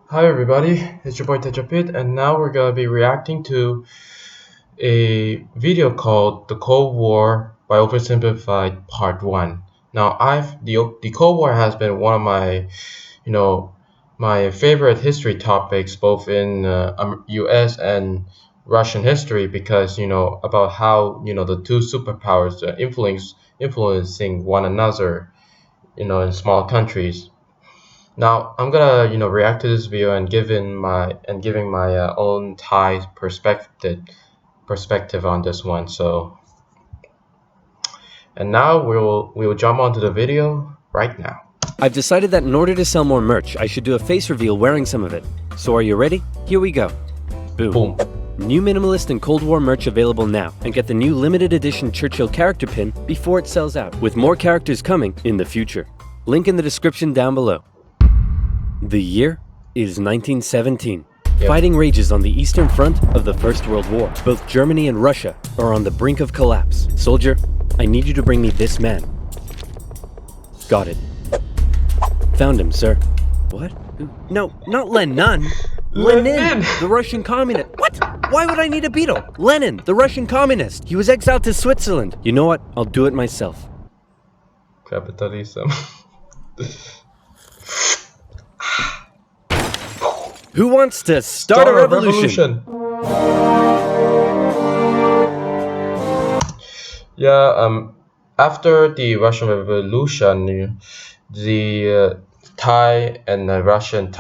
Hi everybody, it's your boy Tejapit, and now we're gonna be reacting to a video called "The Cold War" by Oversimplified Part One. Now, the Cold War has been one of my, you know, my favorite history topics, both in U.S. and Russian history, because about how the two superpowers influencing one another, in small countries. Now I'm gonna react to this video and giving my own Thai perspective on this one. And now we will jump onto the video right now. I've decided that in order to sell more merch, I should do a face reveal wearing some of it. So are you ready? Here we go. Boom. Boom. New Minimalist and Cold War merch available now, and get the new limited edition Churchill character pin before it sells out, with more characters coming in the future. Link in the description down below. The year is 1917. Yep. Fighting rages on the Eastern Front of the First World War. Both Germany and Russia are on the brink of collapse. Soldier, I need you to bring me this man. Got it. Found him, sir. What? No, not Lenin. Lenin, the Russian communist. What? Why would I need a beetle? Lenin, the Russian communist. He was exiled to Switzerland. You know what? I'll do it myself. Capitalism. Who wants to start a revolution? Yeah. After the Russian Revolution, the Thai and Russian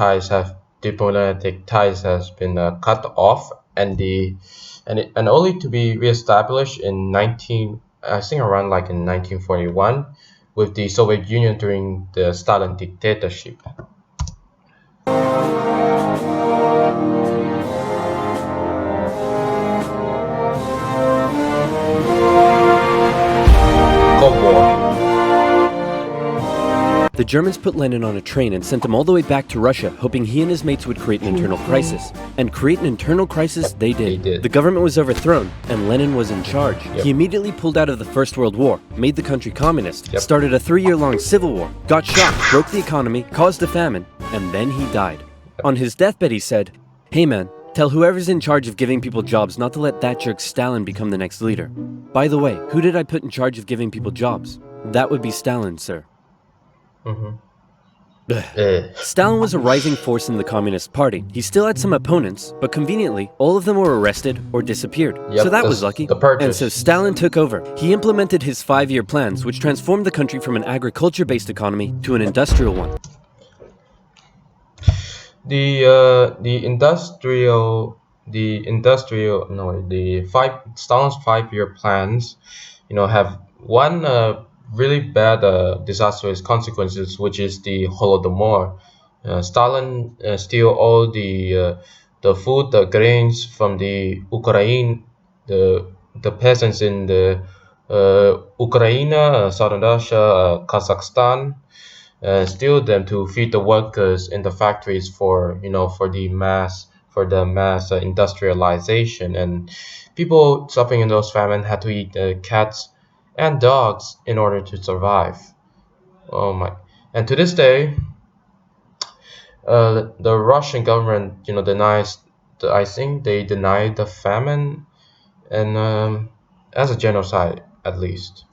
diplomatic ties has been cut off, and only to be reestablished in around like in 1941 with the Soviet Union during the Stalin dictatorship. Cold War. The Germans put Lenin on a train and sent him all the way back to Russia, hoping he and his mates would create an internal crisis. And create an internal crisis they did. The government was overthrown, and Lenin was in charge. Yep. He immediately pulled out of the First World War, made the country communist, Yep. started a 3-year-long civil war, got shot, broke the economy, caused a famine, and then he died. On his deathbed he said, "Hey man, tell whoever's in charge of giving people jobs not to let that jerk Stalin become the next leader." By the way, who did I put in charge of giving people jobs? That would be Stalin, sir. Stalin was a rising force in the Communist Party. He still had some opponents, but conveniently, all of them were arrested or disappeared. Yep, so that was lucky. And so Stalin took over. He implemented his 5-year plans, which transformed the country from an agriculture-based economy to an industrial one. Stalin's 5-year plans, have one really bad disastrous consequences, which is the Holodomor. Stalin steal all the food, the grains from the Ukraine, the peasants in the Ukraine, southern Russia, Kazakhstan, steal them to feed the workers in the factories for the mass industrialization, and people suffering in those famine had to eat cats and dogs in order to survive. Oh my! And to this day, the Russian government, denies. I think they denied the famine, and as a genocide at least.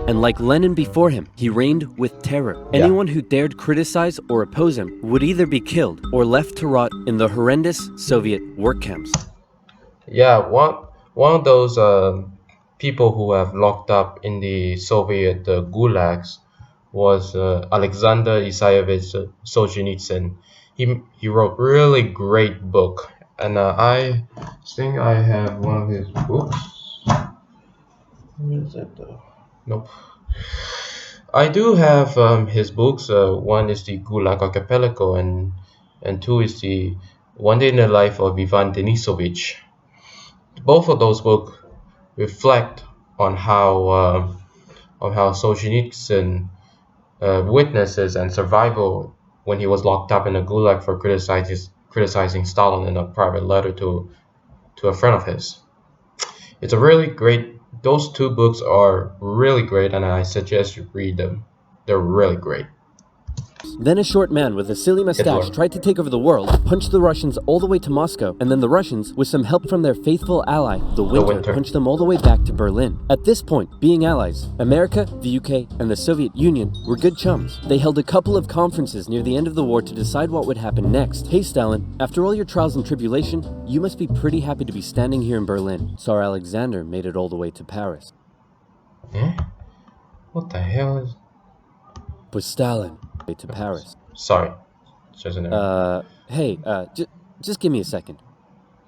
And like Lenin before him, he reigned with terror. Yeah. Anyone who dared criticize or oppose him would either be killed or left to rot in the horrendous Soviet work camps. Yeah, one of those people who have locked up in the Soviet gulags was Alexander Isayevich Solzhenitsyn. He wrote really great book, and I think I have one of his books. Where is it though? Nope. I do have his books. One is the Gulag Archipelago, and two is the One Day in the Life of Ivan Denisovich. Both of those books reflect on how Solzhenitsyn witnesses and survival when he was locked up in a gulag for criticizing Stalin in a private letter to a friend of his. It's a really great. Those two books are really great, and I suggest you read them. They're really great. Paris. Then a short man with a silly mustache Hitler. tried to take over the world, punched the Russians all the way to Moscow, and then the Russians, with some help from their faithful ally, the Winter, punched them all the way back to Berlin. At this point, being allies, America, the UK, and the Soviet Union were good chums. They held a couple of conferences near the end of the war to decide what would happen next. Hey Stalin, after all your trials and tribulation, you must be pretty happy to be standing here in Berlin. Tsar Alexander made it all the way to Paris. Eh? What the hell is... But Stalin way to Paris. Sorry. Just an error. Hey, just give me a second.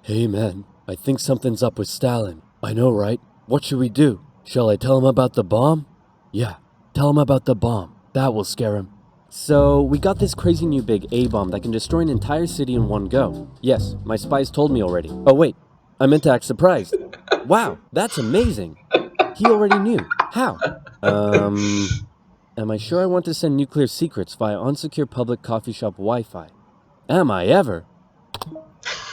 Hey man, I think something's up with Stalin. I know, right? What should we do? Shall I tell him about the bomb? Yeah, tell him about the bomb. That will scare him. So, we got this crazy new big A-bomb that can destroy an entire city in one go. Yes, my spies told me already. Oh wait, I meant to act surprised. Wow, that's amazing. He already knew. How? Am I sure I want to send nuclear secrets via unsecure public coffee shop Wi-Fi? Am I ever?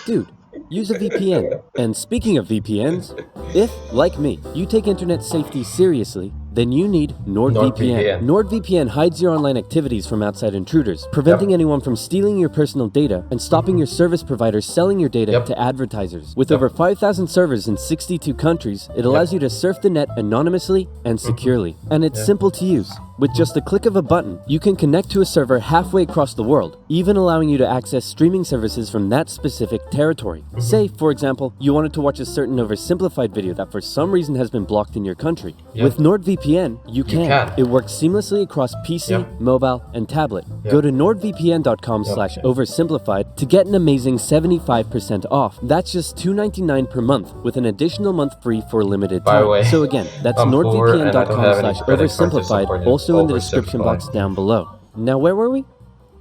Dude, use a VPN. And speaking of VPNs, if, like me, you take internet safety seriously, then you need NordVPN. NordVPN hides your online activities from outside intruders, preventing anyone from stealing your personal data and stopping your service providers selling your data to advertisers. With over 5,000 servers in 62 countries, it allows you to surf the net anonymously and securely. And it's simple to use. With just a click of a button, you can connect to a server halfway across the world, even allowing you to access streaming services from that specific territory. Say, for example, you wanted to watch a certain oversimplified video that for some reason has been blocked in your country. With NordVPN, you can. It works seamlessly across PC, mobile, and tablet. Go to nordvpn.com/oversimplified to get an amazing 75% off. That's just $2.99 per month, with an additional month free for a limited time. So again, that's nordvpn.com/oversimplified, also in the description box down below. Now where were we?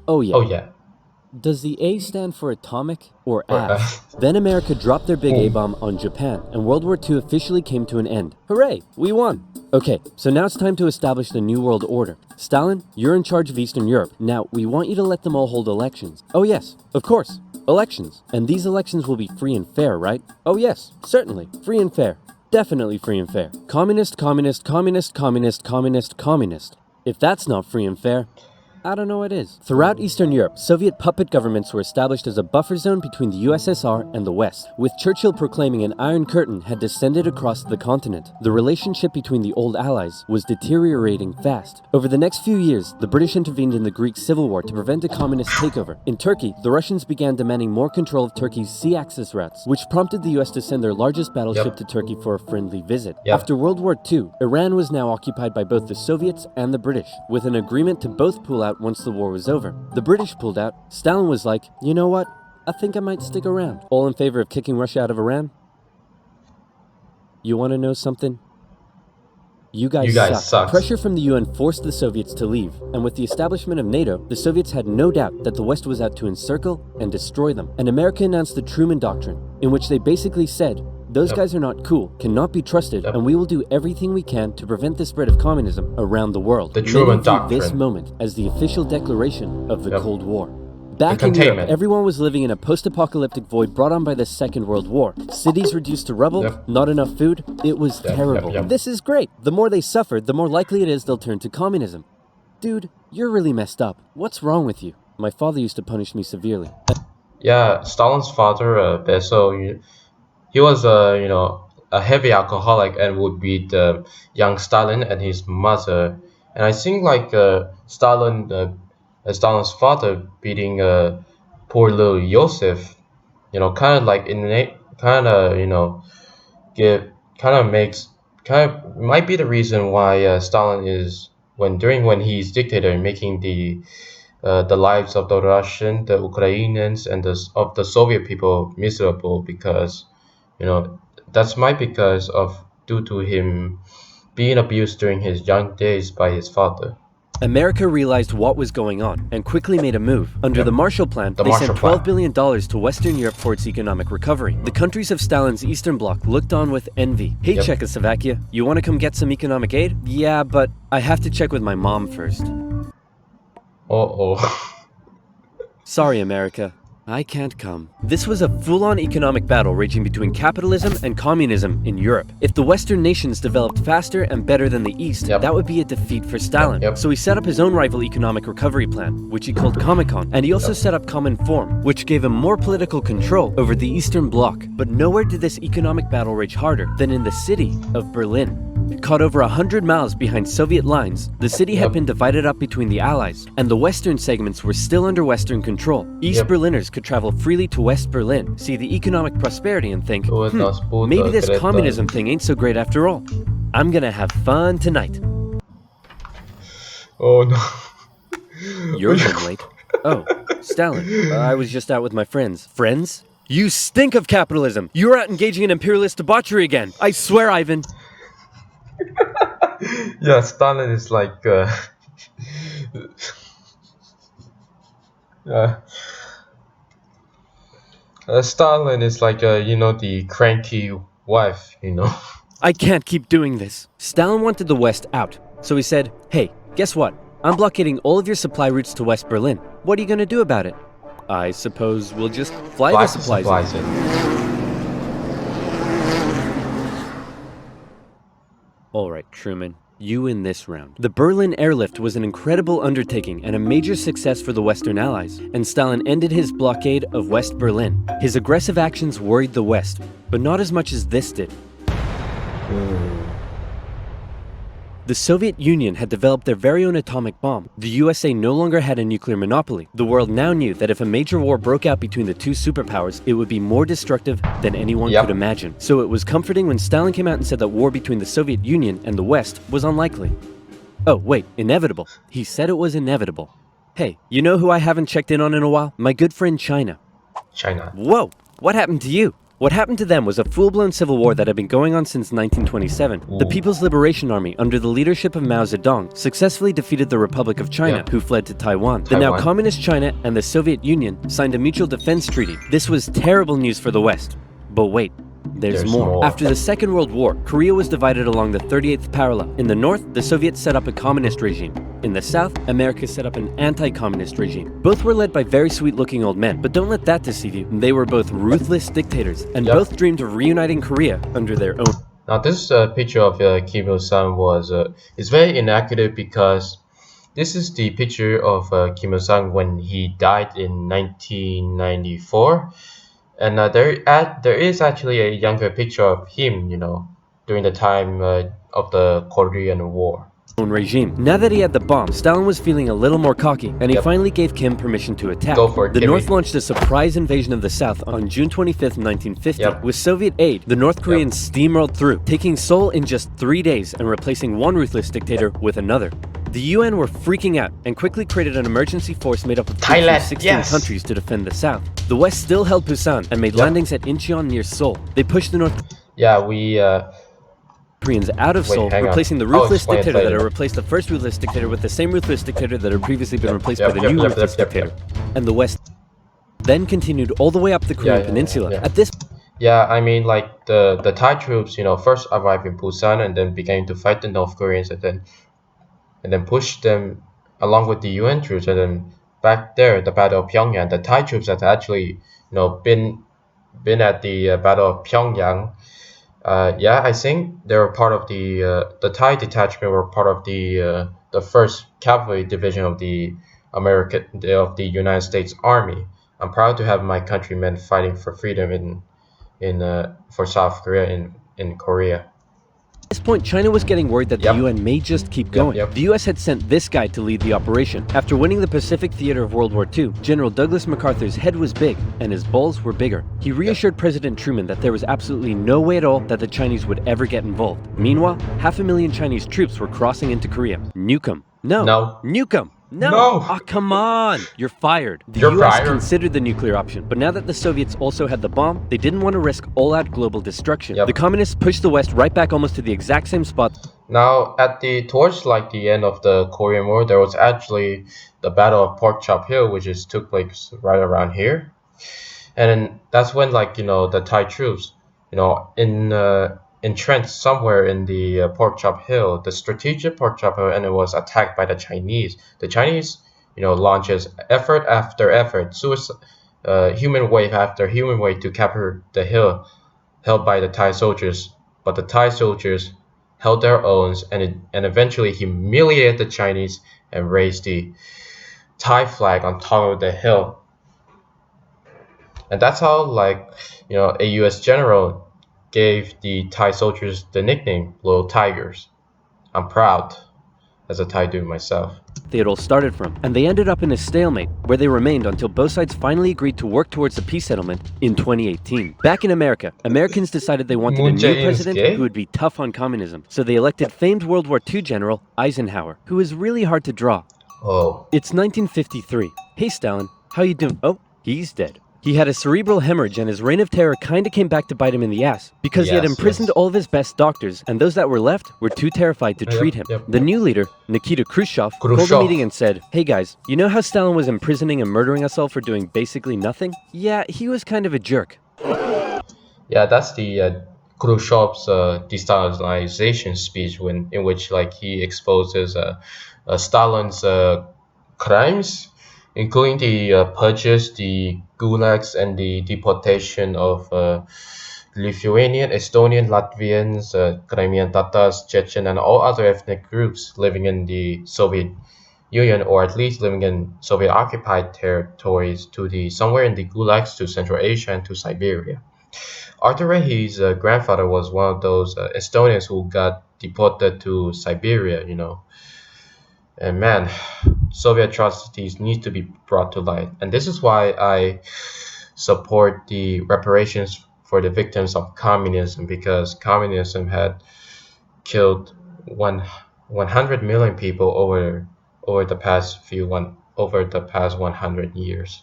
Oh yeah. Does the A stand for atomic or ass? Then America dropped their big A-bomb on Japan, and World War II officially came to an end. Hooray, we won! Okay, so now it's time to establish the New World Order. Stalin, you're in charge of Eastern Europe. Now, we want you to let them all hold elections. Oh yes, of course, elections. And these elections will be free and fair, right? Oh yes, certainly, free and fair. Definitely free and fair. Communist, communist, communist, communist, communist, communist. If that's not free and fair, I don't know what is. Throughout Eastern Europe, Soviet puppet governments were established as a buffer zone between the USSR and the West, with Churchill proclaiming an Iron Curtain had descended across the continent. The relationship between the old allies was deteriorating fast. Over the next few years, the British intervened in the Greek Civil War to prevent a communist takeover. In Turkey, the Russians began demanding more control of Turkey's sea access routes, which prompted the US to send their largest battleship to Turkey for a friendly visit. After World War II, Iran was now occupied by both the Soviets and the British, with an agreement to both pull out once the war was over. The British pulled out. Stalin was like, you know what? I think I might stick around. All in favor of kicking Russia out of Iran? You want to know something? You guys suck. Pressure from the UN forced the Soviets to leave, and with the establishment of NATO, the Soviets had no doubt that the West was out to encircle and destroy them. And America announced the Truman Doctrine, in which they basically said, those guys are not cool, cannot be trusted, and we will do everything we can to prevent the spread of communism around the world. The Truman Doctrine. This moment as the official declaration of the Cold War. Back in Europe, everyone was living in a post-apocalyptic void brought on by the Second World War. Cities reduced to rubble, not enough food. It was terrible. This is great. The more they suffered, the more likely it is they'll turn to communism. Dude, you're really messed up. What's wrong with you? My father used to punish me severely. Yeah, Stalin's father, Beso, he was a heavy alcoholic and would beat young Stalin and his mother. And I think like Stalin's father beating poor little Joseph, kind of like innate, might be the reason why Stalin is when he's dictator making the lives of the Russian, the Ukrainians, and of the Soviet people miserable, because that's might because of due to him being abused during his young days by his father. America realized what was going on and quickly made a move. Under the Marshall Plan, they sent $12 billion to Western Europe for its economic recovery. The countries of Stalin's Eastern Bloc looked on with envy. Hey, Czechoslovakia, you want to come get some economic aid? Yeah, but I have to check with my mom first. Uh-oh. Sorry, America. I can't come. This was a full-on economic battle raging between capitalism and communism in Europe. If the Western nations developed faster and better than the East, that would be a defeat for Stalin. So he set up his own rival economic recovery plan, which he called Comecon, and he also set up Cominform, which gave him more political control over the Eastern Bloc. But nowhere did this economic battle rage harder than in the city of Berlin. Caught over 100 miles behind Soviet lines, the city had been divided up between the Allies, and the western segments were still under Western control. East Berliners could travel freely to West Berlin, see the economic prosperity and think, maybe this communism thing ain't so great after all. I'm gonna have fun tonight. Oh no. You're home late. Oh, Stalin. I was just out with my friends. Friends? You stink of capitalism! You're out engaging in imperialist debauchery again! I swear, Ivan! Yeah, Stalin is like Stalin is like the cranky wife, I can't keep doing this. Stalin wanted the West out, so he said, hey, guess what? I'm blockading all of your supply routes to West Berlin. What are you gonna do about it? I suppose we'll just fly the supplies in. Alright, Truman, you win this round. The Berlin airlift was an incredible undertaking and a major success for the Western Allies, and Stalin ended his blockade of West Berlin. His aggressive actions worried the West, but not as much as this did. The Soviet Union had developed their very own atomic bomb. The USA no longer had a nuclear monopoly. The world now knew that if a major war broke out between the two superpowers, it would be more destructive than anyone could imagine. So it was comforting when Stalin came out and said that war between the Soviet Union and the West was unlikely. Oh, wait, inevitable. He said it was inevitable. Hey, you know who I haven't checked in on in a while? My good friend China. China. Whoa, what happened to you? What happened to them was a full-blown civil war that had been going on since 1927. The People's Liberation Army, under the leadership of Mao Zedong, successfully defeated the Republic of China, who fled to Taiwan. The now communist China and the Soviet Union signed a mutual defense treaty. This was terrible news for the West. But wait, there's more. After the Second World War, Korea was divided along the 38th parallel. In the north, the Soviets set up a communist regime. In the south, America set up an anti-communist regime. Both were led by very sweet-looking old men, but don't let that deceive you. They were both ruthless dictators, and both dreamed of reuniting Korea under their own. Now this picture of Kim Il-sung is very inaccurate because this is the picture of Kim Il-sung when he died in 1994. And there is actually a younger picture of him, during the time of the Korean War. Own regime. Now that he had the bomb, Stalin was feeling a little more cocky, and he finally gave Kim permission to attack. Go for it, the Kimmy. North launched a surprise invasion of the South on June 25th, 1950. With Soviet aid, the North Koreans steamrolled through, taking Seoul in just 3 days and replacing one ruthless dictator with another. The UN were freaking out and quickly created an emergency force made up of troops from 16 countries to defend the South. The West still held Busan and made landings at Incheon near Seoul. They pushed the North Koreans out of Seoul, replacing the ruthless dictator that had replaced the first ruthless dictator with the same ruthless dictator that had previously been replaced by the new ruthless dictator. And the West then continued all the way up the Korean peninsula. At this I mean, like the Thai troops, first arrived in Busan and then began to fight the North Koreans and then pushed them along with the UN troops, and then back there, the Battle of Pyongyang, the Thai troops had actually, been at the Battle of Pyongyang. I think they were part of the Thai detachment were part of the first cavalry division of the United States Army. I'm proud to have my countrymen fighting for freedom for South Korea in Korea. At this point, China was getting worried that the UN may just keep going. The US had sent this guy to lead the operation. After winning the Pacific theater of World War II, General Douglas MacArthur's head was big, and his balls were bigger. He reassured President Truman that there was absolutely no way at all that the Chinese would ever get involved. Meanwhile, 500,000 Chinese troops were crossing into Korea. Nuke 'em. No. Nuke 'em. No! Oh, come on! You're fired. The US considered the nuclear option, but now that the Soviets also had the bomb, they didn't want to risk all-out global destruction. The communists pushed the West right back almost to the exact same spot. Now, towards the end of the Korean War, there was actually the Battle of Pork Chop Hill, which took place right around here. And then that's when the Thai troops, entrenched somewhere in the Pork Chop Hill, the strategic Pork Chop Hill, and it was attacked by the Chinese. The Chinese, launches effort after effort, human wave after human wave to capture the hill held by the Thai soldiers, but the Thai soldiers held their own and eventually humiliated the Chinese and raised the Thai flag on top of the hill. And that's how, a U.S. general gave the Thai soldiers the nickname Little Tigers. I'm proud as a Thai dude myself. They had all started from, and they ended up in a stalemate where they remained until both sides finally agreed to work towards a peace settlement in 2018. Back in America, Americans decided they wanted a Moon new Jae-in's president gay? who would be tough on communism, so they elected famed World War II general Eisenhower, who was really hard to draw. Oh, It's 1953. Hey Stalin, how you doing? Oh, he's dead. He had a cerebral hemorrhage and his reign of terror kinda came back to bite him in the ass because he had Yes, imprisoned yes. all of his best doctors and those that were left were too terrified to treat him. yep, The new leader, Nikita Khrushchev, called a Khrushchev. meeting and said, "Hey guys, you know how Stalin was imprisoning and murdering us all for doing basically nothing? Yeah, he was kind of a jerk." Yeah, that's the Khrushchev's destabilization speech, in which he exposes Stalin's crimes, including the purges, the gulags, and the deportation of Lithuanian, Estonian, Latvians, Crimean Tatars, Chechen, and all other ethnic groups living in the Soviet Union, or at least living in Soviet-occupied territories, to the somewhere in the gulags to Central Asia and to Siberia. Arthur Rehe's grandfather was one of those Estonians who got deported to Siberia. And man, Soviet atrocities need to be brought to light. And this is why I support the reparations for the victims of communism, because communism had killed 100 million people over the past 100 years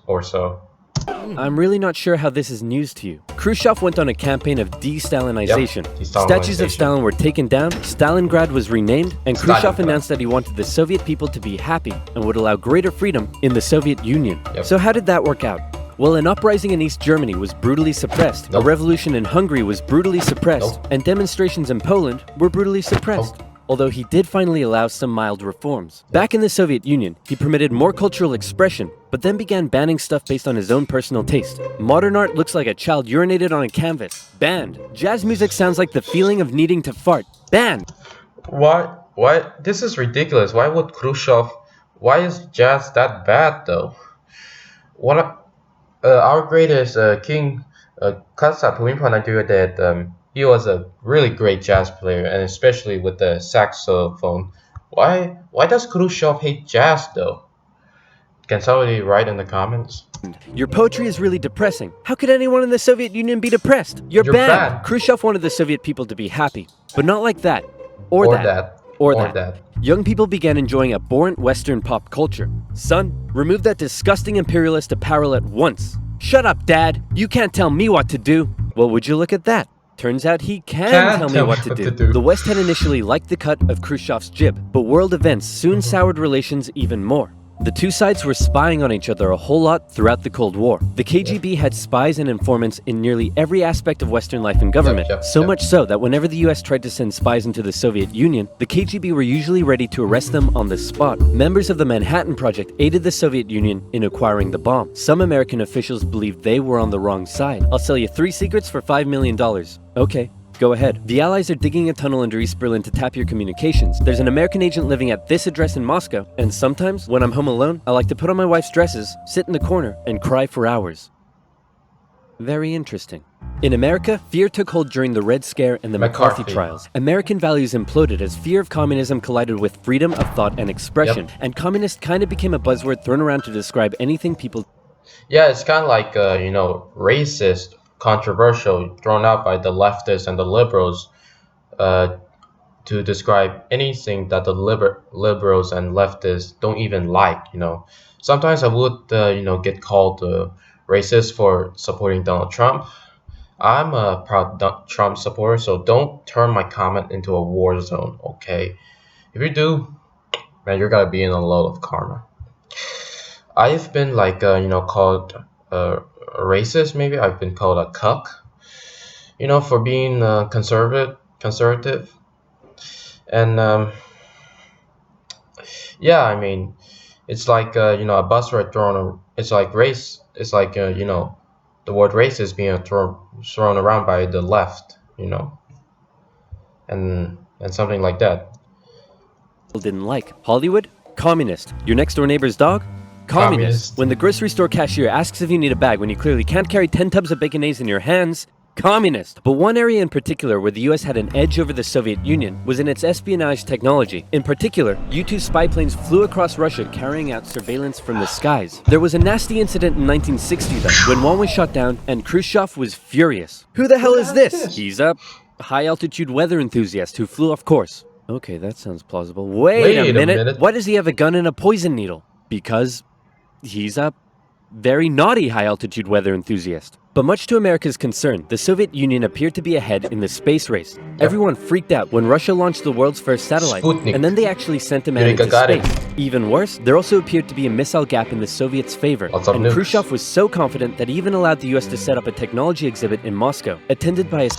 or so. I'm really not sure how this is news to you. Khrushchev went on a campaign of de-Stalinization. Yep, Statues of de-Stalinization. Stalin were taken down, Stalingrad was renamed, and Khrushchev Stalingrad. announced that he wanted the Soviet people to be happy and would allow greater freedom in the Soviet Union. Yep. So how did that work out? Well, an uprising in East Germany was brutally suppressed, Nope. a revolution in Hungary was brutally suppressed, Nope. and demonstrations in Poland were brutally suppressed. Nope. Although he did finally allow some mild reforms. Back in the Soviet Union, he permitted more cultural expression, but then began banning stuff based on his own personal taste. Modern art looks like a child urinated on a canvas. Banned. Jazz music sounds like the feeling of needing to fart. Banned. Why? This is ridiculous. Why would Khrushchev? Why is jazz that bad though? Our greatest king, Kazakh Pumipa that he was a really great jazz player, and especially with the saxophone. Why does Khrushchev hate jazz though? Can somebody write in the comments? Your poetry is really depressing. How could anyone in the Soviet Union be depressed? You're You're banned. banned. Khrushchev wanted the Soviet people to be happy, but not like that. Or, Or that. that. Or Or that. that. Young people began enjoying abhorrent Western pop culture. Son, remove that disgusting imperialist apparel at once. Shut up, Dad. You can't tell me what to do. Well, would you look at that? Turns out he can tell me what to do. The West had initially liked the cut of Khrushchev's jib, but world events soon soured relations even more. The two sides were spying on each other a whole lot throughout the Cold War. The KGB had spies and informants in nearly every aspect of Western life and government, so much so that whenever the US tried to send spies into the Soviet Union, the KGB were usually ready to arrest them on the spot. Members of the Manhattan Project aided the Soviet Union in acquiring the bomb. Some American officials believed they were on the wrong side. I'll sell you 3 secrets for $5 million. Okay. Go ahead. The Allies are digging a tunnel under East Berlin to tap your communications. There's an American agent living at this address in Moscow, and sometimes, when I'm home alone, I like to put on my wife's dresses, sit in the corner, and cry for hours. Very interesting. In America, fear took hold during the Red Scare and the McCarthy trials. American values imploded as fear of communism collided with freedom of thought and expression, and communist kind of became a buzzword thrown around to describe anything people... Yeah, it's kind of like racist, controversial, thrown out by the leftists and the liberals to describe anything that the liberals and leftists don't even like. Sometimes I would get called racist for supporting Donald Trump. I'm a proud Trump supporter, so don't turn my comment into a war zone, okay? If you do, man, you're gonna be in a load of karma. I've been called a racist. Maybe I've been called a cuck, for being conservative, and yeah, I mean, it's like a buzzword thrown. it's like race. It's like the word race is being thrown around by the left, and something like that. didn't like. Hollywood? Communist. Your next door neighbor's dog? Communist. Communist. When the grocery store cashier asks if you need a bag when you clearly can't carry 10 tubs of baconaise in your hands? Communist. But one area in particular where the US had an edge over the Soviet Union was in its espionage technology. In particular, U-2 spy planes flew across Russia carrying out surveillance from the skies. There was a nasty incident in 1960 though, when one was shot down and Khrushchev was furious. Who the hell is this? He's a high-altitude weather enthusiast who flew off course. Okay, that sounds plausible. Wait a minute. Why does he have a gun and a poison needle? Because he's a very naughty high-altitude weather enthusiast. But much to America's concern, the Soviet Union appeared to be ahead in the space race. Everyone freaked out when Russia launched the world's first satellite, Sputnik. and then they actually sent a man Yuri into Gagarin. space. Even worse, there also appeared to be a missile gap in the Soviets' favor, Lots of and nukes. Khrushchev was so confident that he even allowed the US to set up a technology exhibit in Moscow, attended by a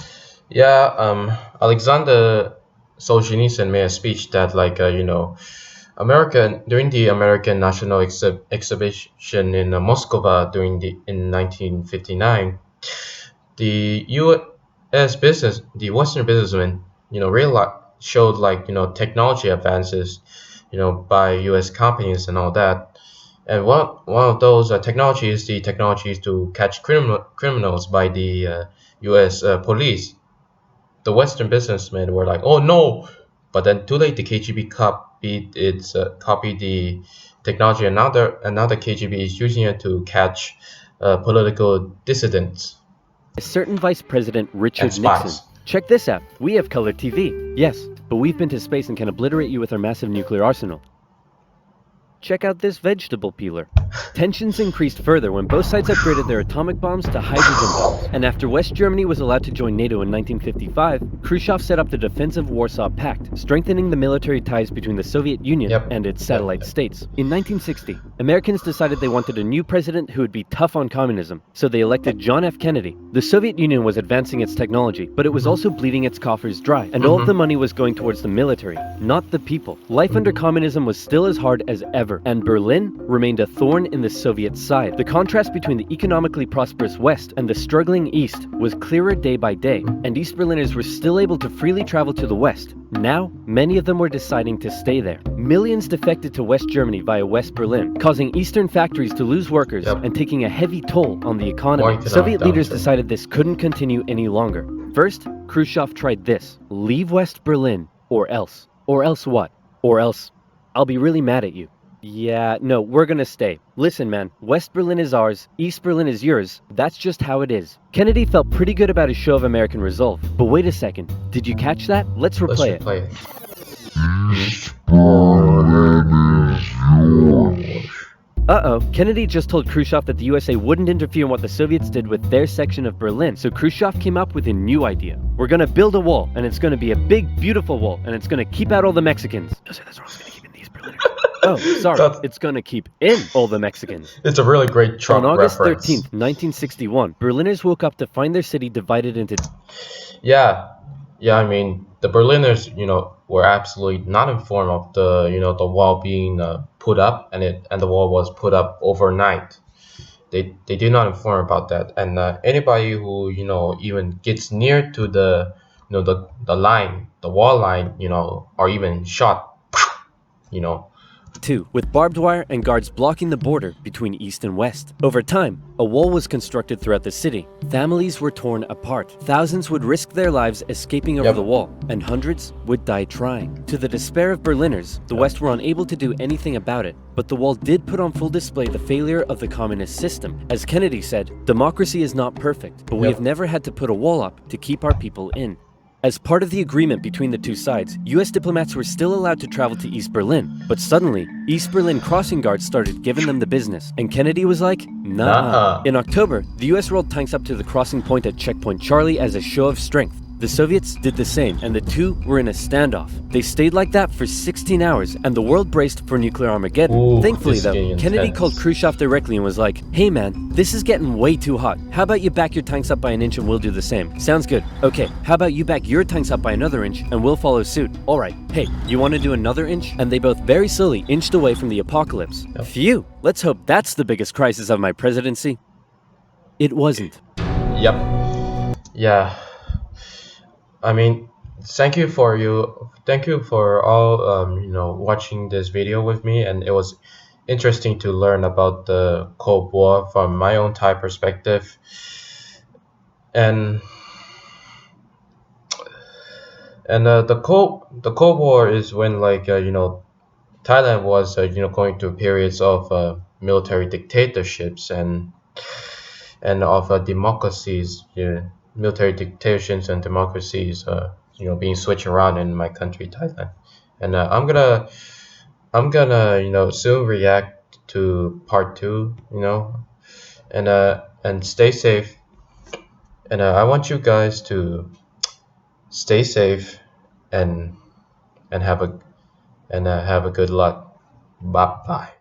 Yeah, Alexander Solzhenitsyn made a speech that, during the American National Exhibition in Moscow in 1959, the the Western businessmen, showed technology advances, by U.S. companies and all that. And one of those technologies, the technologies to catch criminals by the U.S. Police. The Western businessmen were like, "Oh no!" But then too late, the KGB copied the technology. Another KGB is using it to catch political dissidents certain Vice President Richard and spies. Nixon. Check this out. We have color TV. Yes, but we've been to space and can obliterate you with our massive nuclear arsenal. Check out this vegetable peeler. Tensions increased further when both sides upgraded their atomic bombs to hydrogen bombs. And after West Germany was allowed to join NATO in 1955, Khrushchev set up the Defensive Warsaw Pact, strengthening the military ties between the Soviet Union and its satellite states. In 1960, Americans decided they wanted a new president who would be tough on communism, so they elected John F. Kennedy. The Soviet Union was advancing its technology, but it was also bleeding its coffers dry, and all of the money was going towards the military, not the people. Life under communism was still as hard as ever, and Berlin remained a thorn in the Soviet side. The contrast between the economically prosperous West and the struggling East was clearer day by day, and East Berliners were still able to freely travel to the West. Now, many of them were deciding to stay there. Millions defected to West Germany via West Berlin, causing Eastern factories to lose workers and taking a heavy toll on the economy. Soviet leaders decided this couldn't continue any longer. First, Khrushchev tried this: leave West Berlin, or else. Or else what? Or else, I'll be really mad at you. Yeah, no, we're gonna stay. Listen, man, West Berlin is ours, East Berlin is yours. That's just how it is. Kennedy felt pretty good about his show of American resolve. But wait a second, did you catch that? Let's replay it. Uh-oh, Kennedy just told Khrushchev that the USA wouldn't interfere in what the Soviets did with their section of Berlin, so Khrushchev came up with a new idea. We're gonna build a wall, and it's gonna be a big, beautiful wall, and it's gonna keep out all the Mexicans. No, sir, that's wrong. It's gonna keep in these Berliners. Oh, sorry, it's gonna keep in all the Mexicans. It's a really great Trump reference. On August 13th, 1961, Berliners woke up to find their city divided into... Yeah, I mean, the Berliners, were absolutely not informed of the wall being put up, and the wall was put up overnight. They did not inform about that, and anybody who even gets near to the line, the wall line, are even shot, Two, with barbed wire and guards blocking the border between East and West. Over time, a wall was constructed throughout the city. Families were torn apart. Thousands would risk their lives escaping over the wall, and hundreds would die trying. To the despair of Berliners, the West were unable to do anything about it, but the wall did put on full display the failure of the communist system. As Kennedy said, democracy is not perfect, but we have never had to put a wall up to keep our people in. As part of the agreement between the two sides, US diplomats were still allowed to travel to East Berlin, but suddenly, East Berlin crossing guards started giving them the business, and Kennedy was like, nah. In October, the US rolled tanks up to the crossing point at Checkpoint Charlie as a show of strength. The Soviets did the same, and the two were in a standoff. They stayed like that for 16 hours, and the world braced for nuclear Armageddon. Ooh, Thankfully, this is though, getting Kennedy called intense. Khrushchev directly and was like, "Hey man, this is getting way too hot. How about you back your tanks up by an inch and we'll do the same?" "Sounds good. Okay, how about you back your tanks up by another inch and we'll follow suit?" "Alright, hey, you want to do another inch?" And they both very slowly inched away from the apocalypse. Yep. Phew, let's hope that's the biggest crisis of my presidency. It wasn't. Yep. Yeah. I mean, thank you for all watching this video with me, and it was interesting to learn about the Cold War from my own Thai perspective. And the Cold War is when Thailand was going through periods of military dictatorships and of democracies, military dictatorships and democracies, being switched around in my country, Thailand. And I'm gonna soon react to part two, and stay safe. And I want you guys to stay safe and and have a good luck. Bye bye.